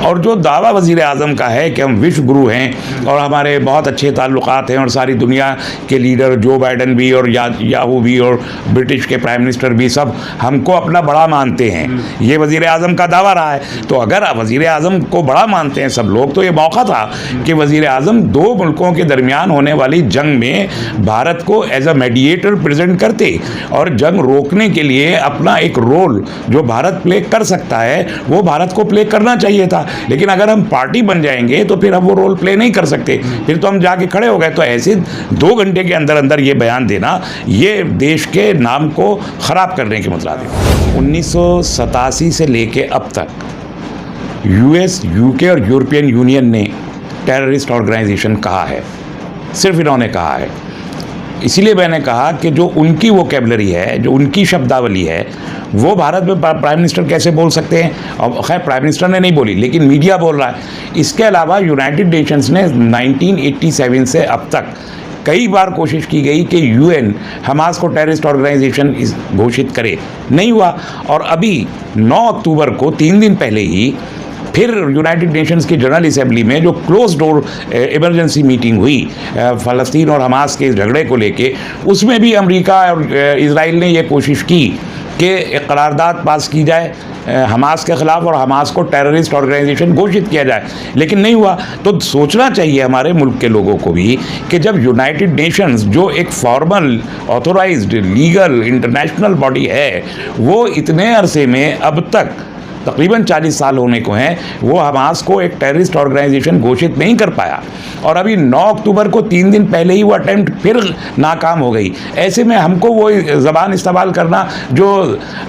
और जो दावा वज़ीर आज़म का है कि हम विश्व गुरु हैं और हमारे बहुत अच्छे ताल्लुकात हैं और सारी दुनिया के लीडर जो बाइडन भी और याहू भी और ब्रिटिश के प्राइम मिनिस्टर भी सब हमको अपना बड़ा मानते हैं, ये वज़ीर आज़म का दावा रहा है। तो अगर वज़ीर आज़म को बड़ा मानते हैं सब लोग, तो ये मौका था कि वज़ीर आज़म दो मुल्कों के दरमियान होने वाली जंग में भारत को एज अ मीडिएटर प्रेजेंट करते और जंग रोकने के लिए अपना एक रोल जो भारत प्ले कर सकता है वो भारत को प्ले करना चाहिए था। लेकिन अगर हम पार्टी बन जाएंगे तो फिर हम वो रोल प्ले नहीं कर सकते, फिर तो हम जाके खड़े हो गए। तो ऐसे 2 घंटे के अंदर अंदर ये बयान देना ये देश के नाम को ख़राब करने के मुताबिक। 1987 से लेके अब तक US, UK और यूरोपियन यूनियन ने टेररिस्ट ऑर्गेनाइजेशन कहा है, सिर्फ इन्होंने कहा है। इसीलिए मैंने कहा कि जो उनकी वोकैबुलरी है, जो उनकी शब्दावली है, वो भारत में प्राइम मिनिस्टर कैसे बोल सकते हैं। और खैर प्राइम मिनिस्टर ने नहीं बोली, लेकिन मीडिया बोल रहा है। इसके अलावा यूनाइटेड नेशंस ने 1987 से अब तक कई बार कोशिश की गई कि UN हमास को टेररिस्ट ऑर्गेनाइजेशन घोषित करे, नहीं हुआ। और अभी 9 अक्टूबर को 3 दिन पहले ही फिर यूनाइटेड नेशंस की जनरल असेंबली में जो क्लोज डोर इमरजेंसी मीटिंग हुई फ़लस्तीन और हमास के झगड़े को लेके, उसमें भी अमेरिका और इजराइल ने ये कोशिश की कि एक करारदाद पास की जाए हमास के ख़िलाफ़ और हमास को टेररिस्ट ऑर्गेनाइजेशन घोषित किया जाए, लेकिन नहीं हुआ। तो सोचना चाहिए हमारे मुल्क के लोगों को भी कि जब यूनाइटेड नेशंस जो एक formal authorised legal international body है, वो इतने अरसे में अब तक तकरीबन 40 साल होने को हैं, वो हमास को एक टेररिस्ट ऑर्गेनाइजेशन घोषित नहीं कर पाया। और अभी 9 अक्टूबर को 3 दिन पहले ही वो अटेम्प्ट फिर नाकाम हो गई। ऐसे में हमको वो ज़बान इस्तेमाल करना जो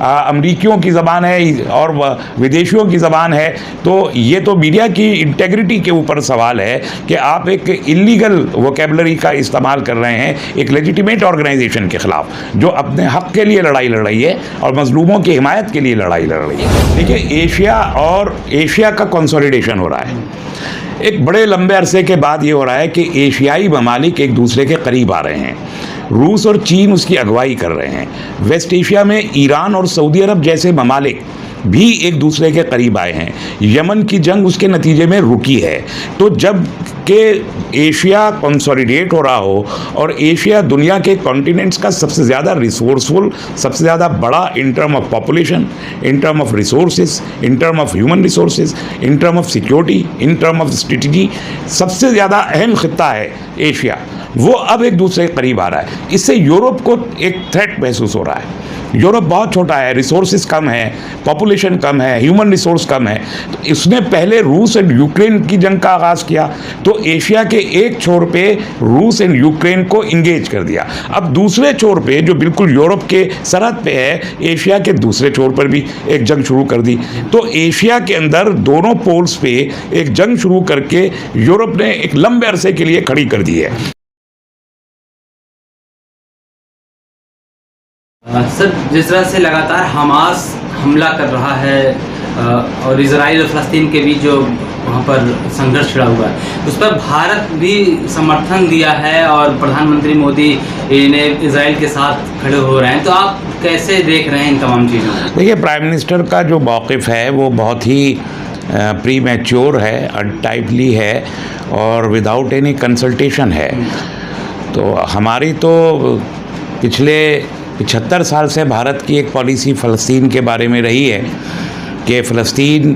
अमरीकियों की ज़बान है और विदेशियों की ज़बान है, तो ये तो मीडिया की इंटेग्रिटी के ऊपर सवाल है कि आप एक इलीगल वोकैबुलरी का इस्तेमाल कर रहे हैं एक लेजिटिमेट ऑर्गेनाइजेशन के ख़िलाफ़ जो अपने हक़ के लिए लड़ाई लड़ रही है और मज़लूमों की हिमायत के लिए लड़ाई लड़ रही है। देखिए, एशिया का कंसोलिडेशन हो रहा है। एक बड़े लंबे अरसे के बाद ये हो रहा है कि एशियाई ममालिक एक दूसरे के करीब आ रहे हैं। रूस और चीन उसकी अगुवाई कर रहे हैं। वेस्ट एशिया में ईरान और सऊदी अरब जैसे ममालिक भी एक दूसरे के करीब आए हैं। यमन की जंग उसके नतीजे में रुकी है। तो जब के एशिया कंसोलिडेट हो रहा हो और एशिया दुनिया के कॉन्टिनेंट्स का सबसे ज़्यादा रिसोर्सफुल, सबसे ज़्यादा बड़ा in term of population, in term of resources, in term of human resources, in term of security, in term of strategy, सबसे ज़्यादा अहम खित्ता है एशिया, वो अब एक दूसरे के करीब आ रहा है। इससे यूरोप को एक थ्रेट महसूस हो रहा है। यूरोप बहुत छोटा है, रिसोर्सेज कम है, पॉपुलेशन कम है, ह्यूमन रिसोर्स कम है। तो इसने पहले रूस एंड यूक्रेन की जंग का आगाज़ किया, तो एशिया के एक छोर पे रूस एंड यूक्रेन को इंगेज कर दिया। अब दूसरे छोर पे जो बिल्कुल यूरोप के सरहद पे है, एशिया के दूसरे छोर पर भी एक जंग शुरू कर दी। तो एशिया के अंदर दोनों पोल्स पे एक जंग शुरू करके यूरोप ने एक लंबे अरसे के लिए खड़ी कर दी है। सर, जिस तरह से लगातार हमास हमला कर रहा है और इजराइल और फ़लस्तीन के बीच जो वहाँ पर संघर्ष छिड़ा हुआ है, उस पर भारत भी समर्थन दिया है और प्रधानमंत्री मोदी ने इजराइल के साथ खड़े हो रहे हैं। तो आप कैसे देख रहे हैं इन तमाम चीज़ों को? देखिए, प्राइम मिनिस्टर का जो मौक़िफ़ है वो बहुत ही प्री मैच्योर है, अनटाइमली है और विदाउट एनी कंसल्टेशन है। तो हमारी तो पिछले 75 साल से भारत की एक पॉलिसी फ़लस्तीन के बारे में रही है कि फ़लस्तीन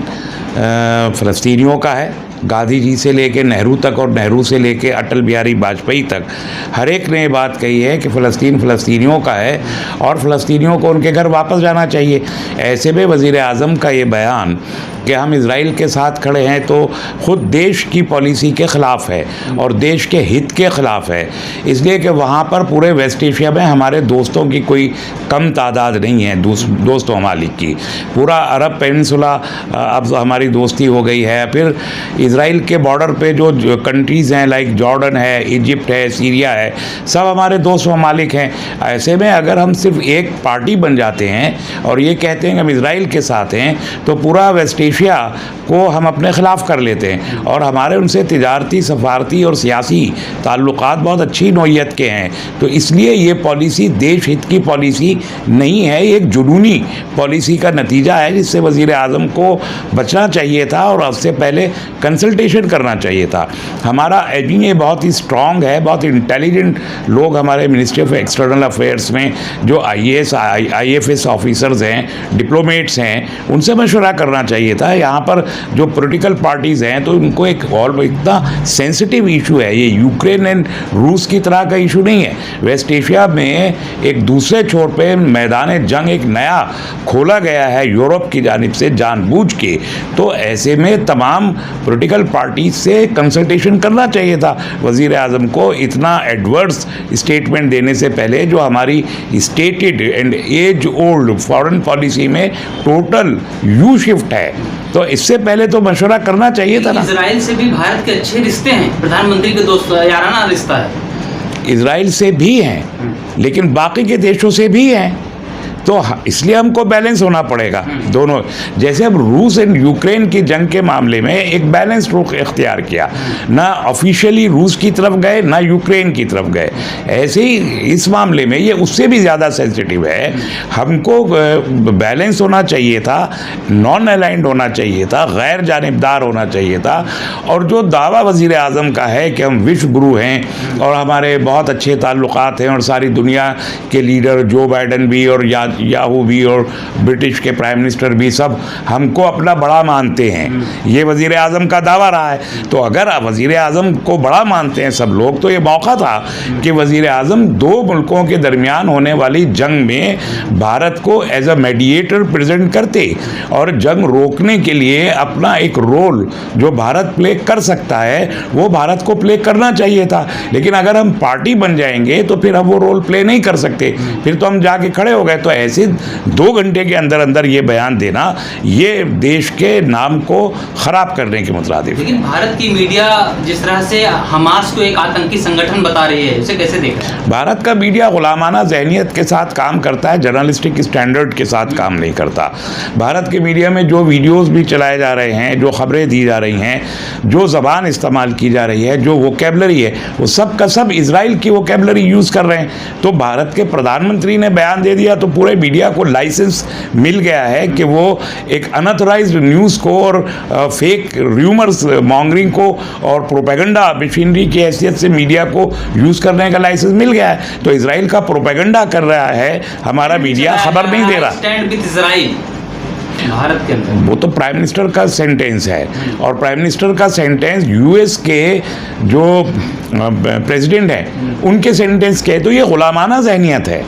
फ़लस्तीनियों का है। गांधी जी से लेके नेहरू तक और नेहरू से लेके अटल बिहारी वाजपेयी तक हर एक ने ये बात कही है कि फ़लस्तीन फ़लस्तीनियों का है और फ़लस्तीनियों को उनके घर वापस जाना चाहिए। ऐसे में वज़ीर आज़म का ये बयान कि हम इजराइल के साथ खड़े हैं तो ख़ुद देश की पॉलिसी के ख़िलाफ़ है और देश के हित के ख़िलाफ़ है, इसलिए कि वहाँ पर पूरे वेस्ट एशिया में हमारे दोस्तों की कोई कम तादाद नहीं है। दोस्तों ममालिक की पूरा अरब पेनिनसुला अब हमारी दोस्ती हो गई है। फिर इसराइल के बॉर्डर पे जो कंट्रीज़ हैं लाइक जॉर्डन है, इजिप्ट है, सीरिया है, सब हमारे दोस्त ममालिक हैं। ऐसे में अगर हम सिर्फ एक पार्टी बन जाते हैं और ये कहते हैं कि हम इसराइल के साथ हैं, तो पूरा वेस्ट एशिया को हम अपने ख़िलाफ़ कर लेते हैं और हमारे उनसे तिजारती, सफारती और सियासी ताल्लुकात बहुत अच्छी नौइयत के हैं। तो इसलिए ये पॉलिसी देश हित की पॉलिसी नहीं है, ये एक जुनूनी पॉलिसी का नतीजा है जिससे वज़ीर आज़म को बचना चाहिए था और उससे पहले कंसल्टेशन करना चाहिए था। हमारा एडमिन बहुत ही स्ट्रॉन्ग है, बहुत इंटेलिजेंट लोग हमारे मिनिस्ट्री ऑफ एक्सटर्नल अफेयर्स में जो IAS IFS ऑफिसर्स हैं, डिप्लोमेट्स हैं, उनसे मशवरा करना चाहिए था। यहाँ पर जो पॉलिटिकल पार्टीज़ हैं तो उनको एक और इतना सेंसिटिव इशू है, ये यूक्रेन एंड रूस की तरह का इशू नहीं है। वेस्ट एशिया में एक दूसरे छोर पे मैदान जंग एक नया खोला गया है यूरोप की जानिब से जानबूझ के। तो ऐसे में तमाम पॉलिटिकल पार्टी से कंसल्टेशन करना चाहिए था वज़ीर आज़म को इतना एडवर्स स्टेटमेंट देने से पहले, जो हमारी stated and age old foreign policy में टोटल यू शिफ्ट है। तो इससे पहले तो मशवरा करना चाहिए था ना। इजराइल से भी भारत के अच्छे रिश्ते हैं, प्रधानमंत्री के दोस्त, याराना रिश्ता है। इजराइल से भी हैं, लेकिन बाकी के देशों से भी हैं, तो इसलिए हमको बैलेंस होना पड़ेगा दोनों। जैसे अब रूस एंड यूक्रेन की जंग के मामले में एक बैलेंस रुख इख्तियार किया, ना ऑफिशियली रूस की तरफ गए ना यूक्रेन की तरफ गए। ऐसे ही इस मामले में ये उससे भी ज़्यादा सेंसिटिव है, हमको बैलेंस होना चाहिए था, नॉन अलाइंड होना चाहिए था, गैर जानिबदार होना चाहिए था। और जो दावा वज़ीर आज़म का है कि हम विश्व गुरु हैं और हमारे बहुत अच्छे ताल्लुकात हैं और सारी दुनिया के लीडर जो बाइडन भी और याहू भी और ब्रिटिश के प्राइम मिनिस्टर भी सब हमको अपना बड़ा मानते हैं, ये वज़ीर आज़म का दावा रहा है। तो अगर वज़ीर आज़म को बड़ा मानते हैं सब लोग, तो ये मौका था कि वज़ीर आज़म दो मुल्कों के दरमियान होने वाली जंग में भारत को एज अ मीडिएटर प्रेजेंट करते और जंग रोकने के लिए अपना एक रोल जो भारत प्ले कर सकता है वो भारत को प्ले करना चाहिए था। लेकिन अगर हम पार्टी बन जाएंगे तो फिर हम वो रोल प्ले नहीं कर सकते, फिर तो हम जाके खड़े हो गए। तो ऐसे 2 घंटे के अंदर अंदर ये बयान देना ये देश के नाम को खराब करने के मुतरादिफ। लेकिन भारत की मीडिया जिस तरह से हमास को एक आतंकी संगठन बता रही है, उसे कैसे देख रहे हैं? भारत का मीडिया गुलामाना जहनियत के साथ काम करता है, जर्नलिस्टिक स्टैंडर्ड के साथ काम नहीं करता। भारत के मीडिया में जो वीडियोस भी चलाए जा रहे हैं, जो खबरें दी जा रही हैं, जो ज़बान इस्तेमाल की जा रही है, जो वोकेबलरी है, वो सब का सब इजराइल की वोकेबलरी यूज़ कर रहे हैं। तो भारत के प्रधानमंत्री ने बयान दे दिया तो पूरे मीडिया को लाइसेंस मिल गया है कि वो एक अनऑथराइज्ड न्यूज़ को और फेक र्यूमर्स मॉन्गरिंग को और प्रोपेगेंडा मशीनरी की हैसियत से मीडिया को यूज़ करने का लाइसेंस मिल गया है। तो इजराइल का प्रोपेगेंडा कर रहा है, हमारा मीडिया खबर नहीं दे रहा। स्टैंड विद इजराइल भारत के अंदर, वो तो प्राइम मिनिस्टर का सेंटेंस है और प्राइम मिनिस्टर का सेंटेंस यूएस के जो प्रेसिडेंट हैं उनके सेंटेंस के, तो ये गुलामाना जहनियत है।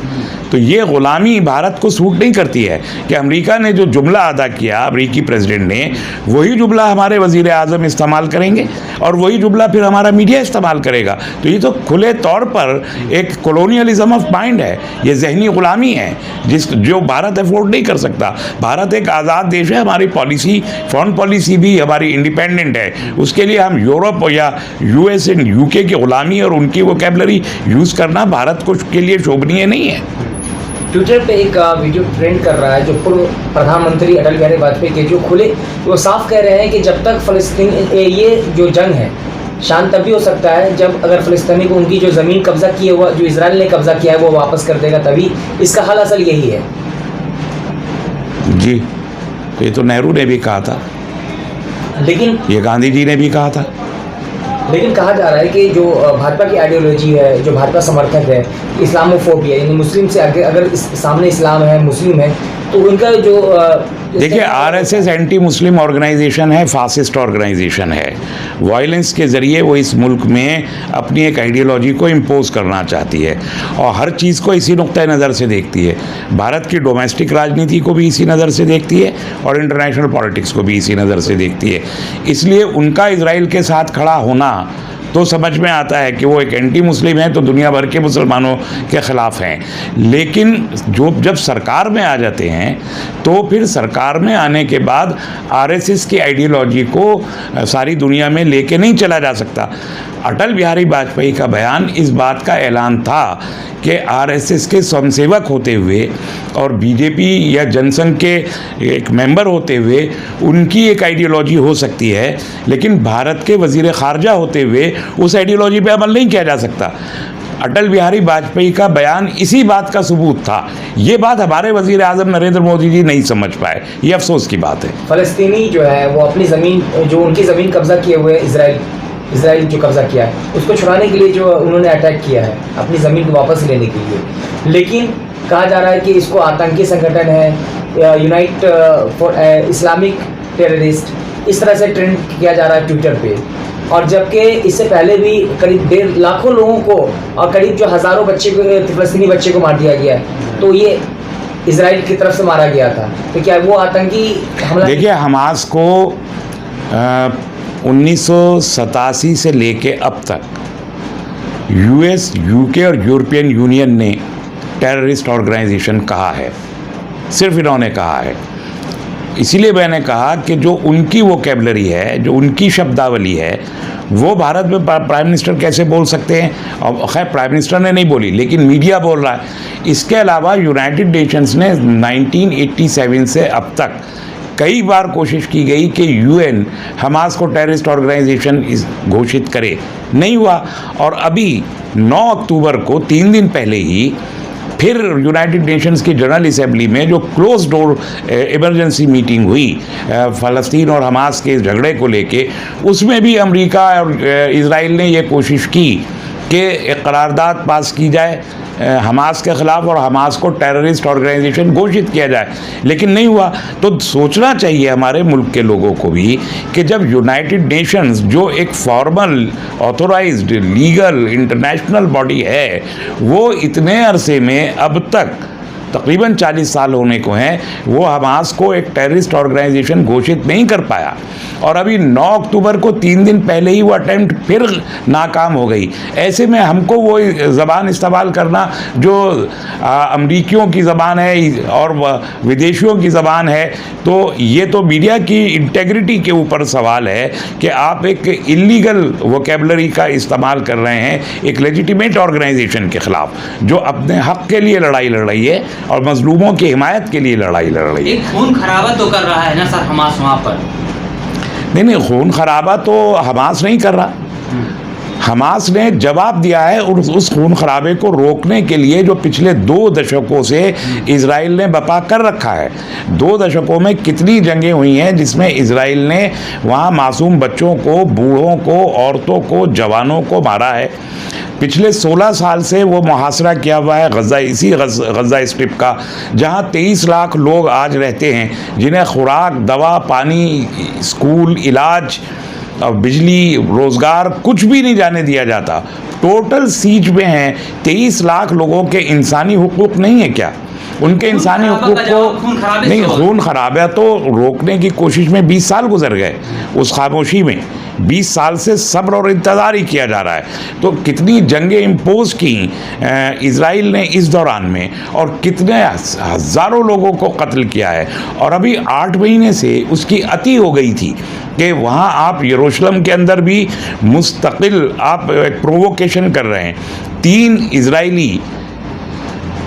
तो ये ग़ुलामी भारत को सूट नहीं करती है कि अमेरिका ने जो जुमला अदा किया, अमेरिकी प्रेसिडेंट ने, वही जुमला हमारे वज़ीर आज़म इस्तेमाल करेंगे और वही जुमला फिर हमारा मीडिया इस्तेमाल करेगा। तो ये तो खुले तौर पर एक कॉलोनियलिज्म ऑफ माइंड है, ये जहनी ग़ुलामी है जो भारत अफोर्ड नहीं कर सकता। भारत एक आज़ाद देश है, हमारी पॉलिसी, फॉरेन पॉलिसी भी हमारी इंडिपेंडेंट है। उसके लिए हम यूरोप या US एंड UK की ग़ुलामी और उनकी वोकैबुलरी यूज़ करना भारत को के लिए शोभनीय नहीं है। ट्विटर पे एक वीडियो ट्रेंड कर रहा है जो पूर्व प्रधानमंत्री अटल बिहारी वाजपेयी के, जो खुले वो साफ कह रहे हैं कि जब तक फ़लस्तीन ये जो जंग है शांत तभी हो सकता है जब अगर फ़लस्तीनी को उनकी जो ज़मीन कब्जा की है वो जो इजराइल ने कब्जा किया है वो वापस कर देगा, तभी इसका हल असल यही है। जी, तो ये तो नेहरू ने भी कहा था, लेकिन ये गांधी जी ने भी कहा था। लेकिन कहा जा रहा है कि जो भाजपा की आइडियोलॉजी है, जो भाजपा समर्थक है, इस्लामोफोबिया यानी मुस्लिम से आगे अगर सामने इस्लाम है, मुस्लिम है, तो उनका जो देखिए RSS एंटी मुस्लिम ऑर्गेनाइजेशन है, फासिस्ट ऑर्गेनाइजेशन है। वायलेंस के ज़रिए वो इस मुल्क में अपनी एक आइडियोलॉजी को इम्पोज करना चाहती है और हर चीज़ को इसी नुक्ता नज़र से देखती है। भारत की डोमेस्टिक राजनीति को भी इसी नज़र से देखती है और इंटरनेशनल पॉलिटिक्स को भी इसी नज़र से देखती है। इसलिए उनका इजराइल के साथ खड़ा होना तो समझ में आता है कि वो एक एंटी मुस्लिम है, तो दुनिया भर के मुसलमानों के ख़िलाफ़ हैं। लेकिन जब सरकार में आ जाते हैं तो फिर सरकार में आने के बाद आरएसएस की आइडियोलॉजी को सारी दुनिया में लेके नहीं चला जा सकता। अटल बिहारी वाजपेयी का बयान इस बात का ऐलान था कि आरएसएस के स्वयंसेवक होते हुए और बीजेपी या जनसंघ के एक मेंबर होते हुए उनकी एक आइडियोलॉजी हो सकती है, लेकिन भारत के वज़ीर ख़ारजा होते हुए उस आइडियोलॉजी पे अमल नहीं किया जा सकता। अटल बिहारी वाजपेयी का बयान इसी बात का सबूत था। ये बात हमारे वज़ीर आज़म नरेंद्र मोदी जी नहीं समझ पाए, ये अफसोस की बात है। फ़लस्तीनी जो है वो अपनी ज़मीन, जो उनकी ज़मीन कब्ज़ा किए हुए इसराइल जो कब्ज़ा किया है, उसको छुड़ाने के लिए जो उन्होंने अटैक किया है, अपनी ज़मीन को वापस लेने के लिए, लेकिन कहा जा रहा है कि इसको आतंकी संगठन है, यूनाइट फॉर इस्लामिक टेररिस्ट, इस तरह से ट्रेंड किया जा रहा है ट्विटर पे। और जबकि इससे पहले भी करीब 1.5 लाखों लोगों को और करीब जो हज़ारों फ़लस्तीनी बच्चे को मार दिया गया है, तो ये इजराइल की तरफ से मारा गया था। तो क्या वो आतंकी हमला? देखिए, हमास को 1987 से लेके अब तक यूएस, यूके और यूरोपियन यूनियन ने टेररिस्ट ऑर्गेनाइजेशन कहा है, सिर्फ इन्होंने कहा है। इसीलिए मैंने कहा कि जो उनकी वोकैबुलरी है, जो उनकी शब्दावली है, वो भारत में प्राइम मिनिस्टर कैसे बोल सकते हैं? और खैर प्राइम मिनिस्टर ने नहीं बोली, लेकिन मीडिया बोल रहा है। इसके अलावा यूनाइटेड नेशंस ने 1987 से अब तक कई बार कोशिश की गई कि यूएन हमास को टेररिस्ट ऑर्गेनाइजेशन घोषित करे, नहीं हुआ। और अभी 9 अक्टूबर को 3 दिन पहले ही फिर यूनाइटेड नेशंस की जनरल असेंबली में जो क्लोज डोर इमरजेंसी मीटिंग हुई फ़लस्तीन और हमास के झगड़े को लेके, उसमें भी अमेरिका और इजराइल ने ये कोशिश की कि एक करारदाद पास की जाए हमास के ख़िलाफ़ और हमास को टेररिस्ट ऑर्गेनाइजेशन घोषित किया जाए, लेकिन नहीं हुआ। तो सोचना चाहिए हमारे मुल्क के लोगों को भी कि जब यूनाइटेड नेशंस जो एक formal authorised legal international body है, वो इतने अरसे में अब तक तकरीबन 40 साल होने को हैं, वो हमास को एक टेररिस्ट ऑर्गेनाइजेशन घोषित नहीं कर पाया। और अभी 9 अक्टूबर को 3 दिन पहले ही वो अटेम्प्ट फिर नाकाम हो गई। ऐसे में हमको वो ज़बान इस्तेमाल करना जो अमरीकियों की ज़बान है और विदेशियों की ज़बान है, तो ये तो मीडिया की इंटेग्रिटी के ऊपर सवाल है कि आप एक इलीगल वोकेबलरी का इस्तेमाल कर रहे हैं एक लेजिटिमेट ऑर्गेनाइजेशन के ख़िलाफ़, जो अपने हक़ के लिए लड़ाई लड़ रही है और मजलूमों की हिमायत के लिए लड़ाई लड़ रही है। एक खून खराबा तो कर रहा है ना सर हमास वहाँ पर? नहीं, खून खराबा तो हमास नहीं कर रहा। हमास ने जवाब दिया है और उस खून खराबे को रोकने के लिए जो पिछले 2 दशकों से इजराइल ने बपा कर रखा है। 2 दशकों में कितनी जंगें हुई हैं जिसमें इजराइल ने वहाँ मासूम बच्चों को, बूढ़ों को, औरतों को, जवानों को मारा है। पिछले 16 साल से वो मुहासरा किया हुआ है गज़ा स्ट्रिप का, जहाँ 23 लाख लोग आज रहते हैं, जिन्हें खुराक, दवा, पानी, स्कूल, इलाज और बिजली, रोज़गार कुछ भी नहीं जाने दिया जाता। टोटल सीज में हैं। 23 लाख लोगों के इंसानी हुकूक नहीं है क्या? उनके इंसानी हुकूक को नहीं, खून खराबा तो रोकने की कोशिश में 20 साल गुजर गए। उस खामोशी में 20 साल से सब्र और इंतज़ार ही किया जा रहा है। तो कितनी जंगें इम्पोज की इजराइल ने इस दौरान में, और कितने हज़ारों लोगों को कत्ल किया है। और अभी 8 महीने से उसकी अति हो गई थी कि वहाँ आप यरूशलेम के अंदर भी मुस्तकिल आप प्रोवोकेशन कर रहे हैं। 3 इजरायली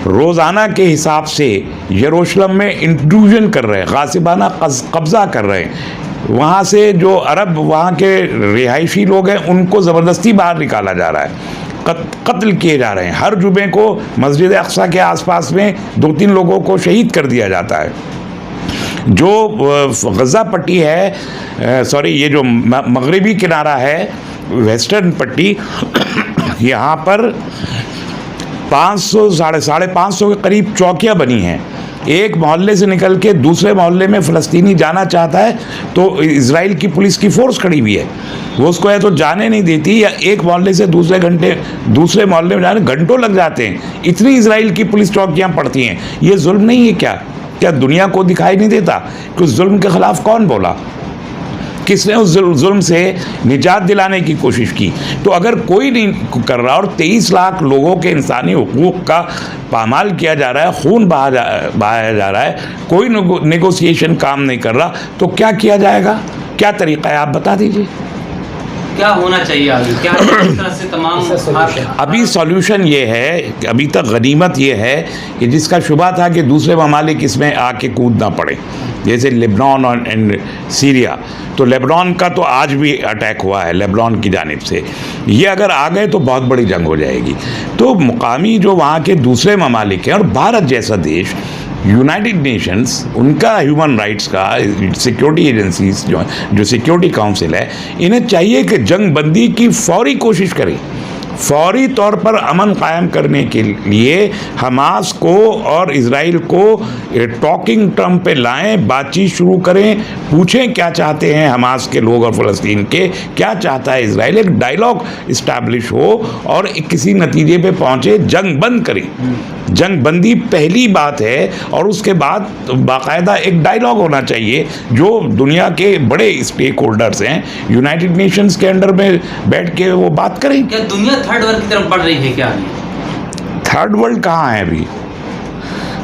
रोज़ाना के हिसाब से यरूशलेम में इंट्रूजन कर रहे हैं, गासिबाना कब्ज़ा कर रहे हैं। वहाँ से जो अरब वहाँ के रिहायशी लोग हैं उनको ज़बरदस्ती बाहर निकाला जा रहा है, कत्ल किए जा रहे हैं। हर जुमे को मस्जिद अक्सा के आसपास में 2-3 लोगों को शहीद कर दिया जाता है। जो गज़ा पट्टी है, सॉरी, ये जो मगरबी किनारा है, वेस्टर्न पट्टी, यहाँ पर 500 साढ़े 500 के करीब चौकियाँ बनी हैं। एक मोहल्ले से निकल के दूसरे मोहल्ले में फ़लस्तीनी जाना चाहता है तो इजराइल की पुलिस की फ़ोर्स खड़ी हुई है, वो उसको है तो जाने नहीं देती, या एक मोहल्ले से दूसरे मोहल्ले में जाने घंटों लग जाते हैं। इतनी इजराइल की पुलिस चौकियाँ पड़ती हैं। ये जुल्म नहीं है क्या? क्या दुनिया को दिखाई नहीं देता कि उस जुल्म के ख़िलाफ़ कौन बोला? किसने उस जुल्म से निजात दिलाने की कोशिश की? तो अगर कोई नहीं कर रहा और 23 लाख लोगों के इंसानी हुकूक का पामाल किया जा रहा है, खून बहाया जा रहा है, कोई नेगोशिएशन काम नहीं कर रहा, तो क्या किया जाएगा? क्या तरीका है, आप बता दीजिए। क्या होना चाहिए आगे? क्या इस तरह से तमाम अभी सॉल्यूशन ये है, अभी तक गनीमत ये है कि जिसका शुबा था कि दूसरे ममालिक इसमें आके कूद ना पड़े, जैसे लेबनान और एंड सीरिया, तो लेबनान का तो आज भी अटैक हुआ है लेबनान की जानिब से, ये अगर आ गए तो बहुत बड़ी जंग हो जाएगी। तो मुकामी जो वहाँ के दूसरे ममालिक हैं और भारत जैसा देश, यूनाइटेड नेशंस, उनका ह्यूमन राइट्स का सिक्योरिटी एजेंसीज जो सिक्योरिटी काउंसिल है, इन्हें चाहिए कि जंग बंदी की फौरी कोशिश करें, फौरी तौर पर अमन कायम करने के लिए हमास को और इजराइल को टॉकिंग टर्म पे लाएं, बातचीत शुरू करें, पूछें क्या चाहते हैं हमास के लोग और फ़लस्तीन के क्या चाहता है इजराइल, एक डायलॉग इस्टेब्लिश हो और किसी नतीजे पे पहुंचे, जंग बंद करें। जंग बंदी पहली बात है और उसके बाद बाकायदा एक डायलॉग होना चाहिए जो दुनिया के बड़े स्टेक होल्डर्स हैं यूनाइटेड नेशंस के अंडर में बैठ के वो बात करें। क्या दुनिया थर्ड वर्ल्ड की तरफ बढ़ रही है क्या? थर्ड वर्ल्ड कहाँ है अभी?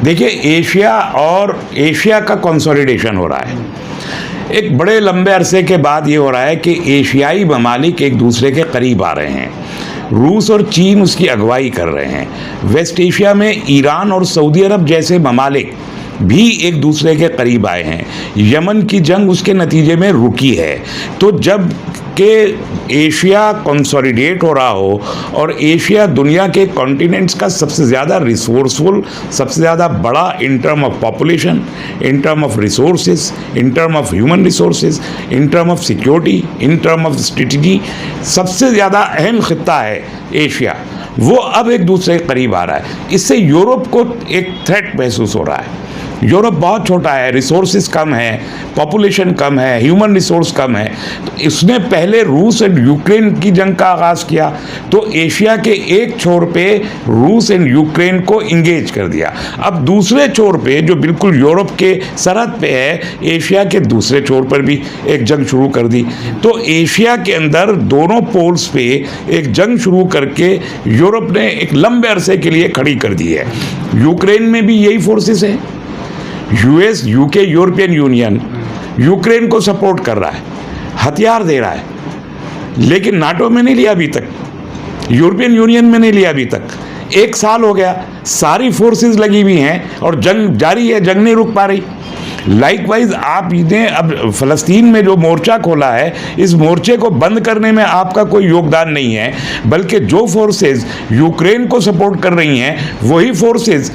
देखिए, एशिया का कंसोलिडेशन हो रहा है। एक बड़े लंबे अरसे के बाद ये हो रहा है कि एशियाई ममालिक एक दूसरे के करीब आ रहे हैं। रूस और चीन उसकी अगुवाई कर रहे हैं। वेस्ट एशिया में ईरान और सऊदी अरब जैसे ममालिक भी एक दूसरे के करीब आए हैं। यमन की जंग उसके नतीजे में रुकी है। तो जब कि एशिया कंसोलिडेट हो रहा हो और एशिया दुनिया के कॉन्टिनेंट्स का सबसे ज़्यादा रिसोर्सफुल, सबसे ज़्यादा बड़ा in term of population, in term of resources, in term of human resources, in term of security, in term of strategy, सबसे ज़्यादा अहम खित्ता है एशिया, वो अब एक दूसरे के करीब आ रहा है। इससे यूरोप को एक थ्रेट महसूस हो रहा है। यूरोप बहुत छोटा है, रिसोर्सेज कम है, पॉपुलेशन कम है, ह्यूमन रिसोर्स कम है। तो इसने पहले रूस एंड यूक्रेन की जंग का आगाज़ किया, तो एशिया के एक छोर पे रूस एंड यूक्रेन को इंगेज कर दिया। अब दूसरे छोर पे जो बिल्कुल यूरोप के सरहद पे है, एशिया के दूसरे छोर पर भी एक जंग शुरू कर दी। तो एशिया के अंदर दोनों पोल्स पे एक जंग शुरू करके यूरोप ने एक लंबे अरसे के लिए खड़ी कर दी है। यूक्रेन में भी यही फोर्सेस हैं। US, UK, European union Ukraine को सपोर्ट कर रहा है, हथियार दे रहा है, लेकिन नाटो में नहीं लिया अभी तक, यूरोपियन यूनियन में नहीं लिया अभी तक। 1 साल हो गया, सारी फोर्सेस लगी हुई हैं और जंग जारी है, जंग नहीं रुक पा रही। लाइकवाइज आपने अब फ़लस्तीन में जो मोर्चा खोला है, इस मोर्चे को बंद करने में आपका कोई योगदान नहीं है, बल्कि जो फोर्सेस यूक्रेन को सपोर्ट कर रही हैं वही फोर्सेस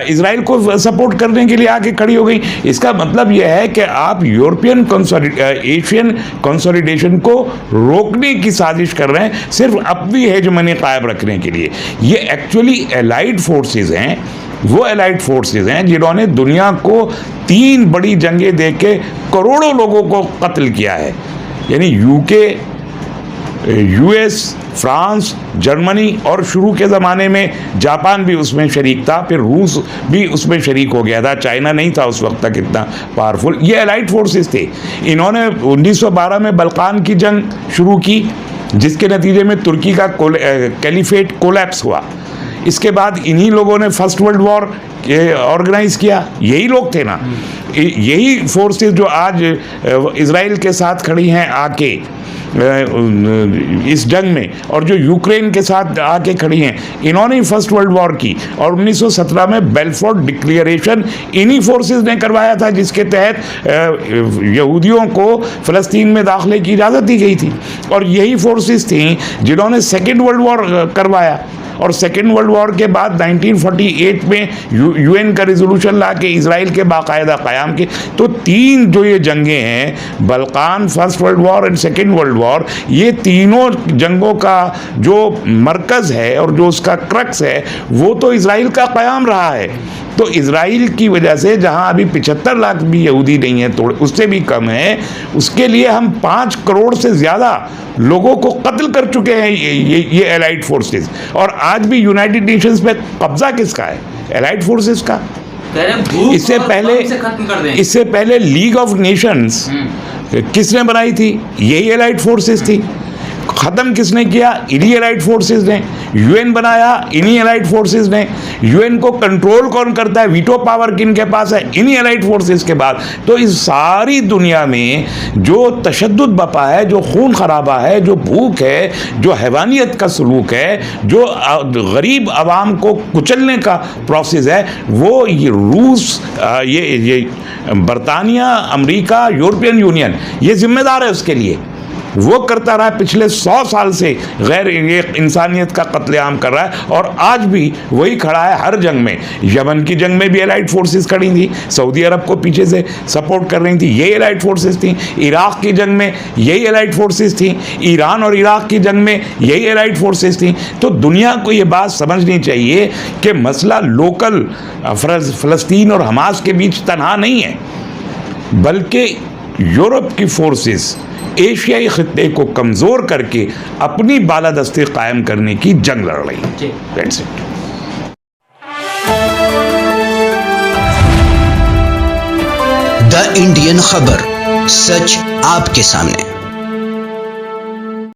इजराइल को सपोर्ट करने के लिए आके खड़ी हो गई। इसका मतलब यह है कि आप एशियन कंसोलिडेशन को रोकने की साजिश कर रहे हैं, सिर्फ अपनी हेजेमनी कायम रखने के लिए। ये एक्चुअली एलाइड फोर्सेस हैं, वो एलाइड फोर्सेस हैं जिन्होंने दुनिया को 3 बड़ी जंगें दे के करोड़ों लोगों को कत्ल किया है। यानी यूके, यूएस, फ्रांस, जर्मनी और शुरू के ज़माने में जापान भी उसमें शरीक था, फिर रूस भी उसमें शरीक हो गया था, चाइना नहीं था उस वक्त तक इतना पावरफुल। ये एलाइड फोर्सेस थे। इन्होंने 1912 में बल्कान की जंग शुरू की, जिसके नतीजे में तुर्की का कैलिफेट कोलैप्स हुआ। इसके बाद इन्हीं लोगों ने फर्स्ट वर्ल्ड वॉर ऑर्गेनाइज किया, यही लोग थे ना, यही फोर्सेस जो आज इजराइल के साथ खड़ी हैं आके इस जंग में, और जो यूक्रेन के साथ आके खड़ी हैं, इन्होंने ही फर्स्ट वर्ल्ड वॉर की। और 1917 में बेल्फोर्ट डिक्लेरेशन इन्हीं फोर्सेस ने करवाया था, जिसके तहत यहूदियों को फ़लस्तीन में दाखिले की इजाज़त दी गई थी। और यही फोर्सेस थी जिन्होंने सेकेंड वर्ल्ड वॉर करवाया। और सेकेंड वर्ल्ड वॉर के बाद 1948 में यूएन का रिजोल्यूशन ला के इसराइल के बाकायदा क़याम के। तो 3 जो ये जंगें हैं, Balkan, first world war and second world war, ये तीनों जंगों का जो मरकज़ है और जो उसका क्रक्स है वो तो इसराइल का क़याम रहा है। तो इसराइल की वजह से जहां अभी 75 लाख भी यहूदी नहीं है, थोड़े उससे भी कम है, उसके लिए हम 5 करोड़ से ज़्यादा लोगों को कत्ल कर चुके हैं ये एलाइड फोर्सेस। और आज भी यूनाइटेड नेशंस में कब्जा किसका है? एलाइड फोर्सेस का। इससे पहले लीग ऑफ नेशंस किसने बनाई थी? यही एलाइड फोर्सेस थी। ख़त्म किसने किया? इन्हीं एलाइड फोर्सेस ने। यूएन बनाया इन्हीं एलाइड फोर्सेस ने। यूएन को कंट्रोल कौन करता है? वीटो पावर किन के पास है? इन्हीं एलाइड फोर्सेस के बाद। तो इस सारी दुनिया में जो तशद्दुद बपा है, जो खून खराबा है, जो भूख है, जो हैवानियत का सलूक है, जो गरीब आवाम को कुचलने का प्रोसेस है, वो ये रूस, ये बरतानिया, अमेरिका, यूरोपियन यूनियन ये जिम्मेदार है उसके लिए। वो करता रहा पिछले 100 साल से, गैर इंसानियत का कत्लेआम कर रहा है और आज भी वही खड़ा है हर जंग में। यमन की जंग में भी एलाइड फोर्सेस खड़ी थी, सऊदी अरब को पीछे से सपोर्ट कर रही थी, यही एलाइड फोर्सेस थी। इराक़ की जंग में यही एलाइड फोर्सेस थी। ईरान और इराक़ की जंग में यही एलाइड फोर्सेस थी। तो दुनिया को ये बात समझनी चाहिए कि मसला लोकल फ़लस्तीन और हमास के बीच तनहा नहीं है, बल्कि यूरोप की फोर्सेस एशियाई खित्ते को कमज़ोर करके अपनी बालादस्ती कायम करने की जंग लड़ रही है। That's it. द इंडियन खबर, सच आपके सामने।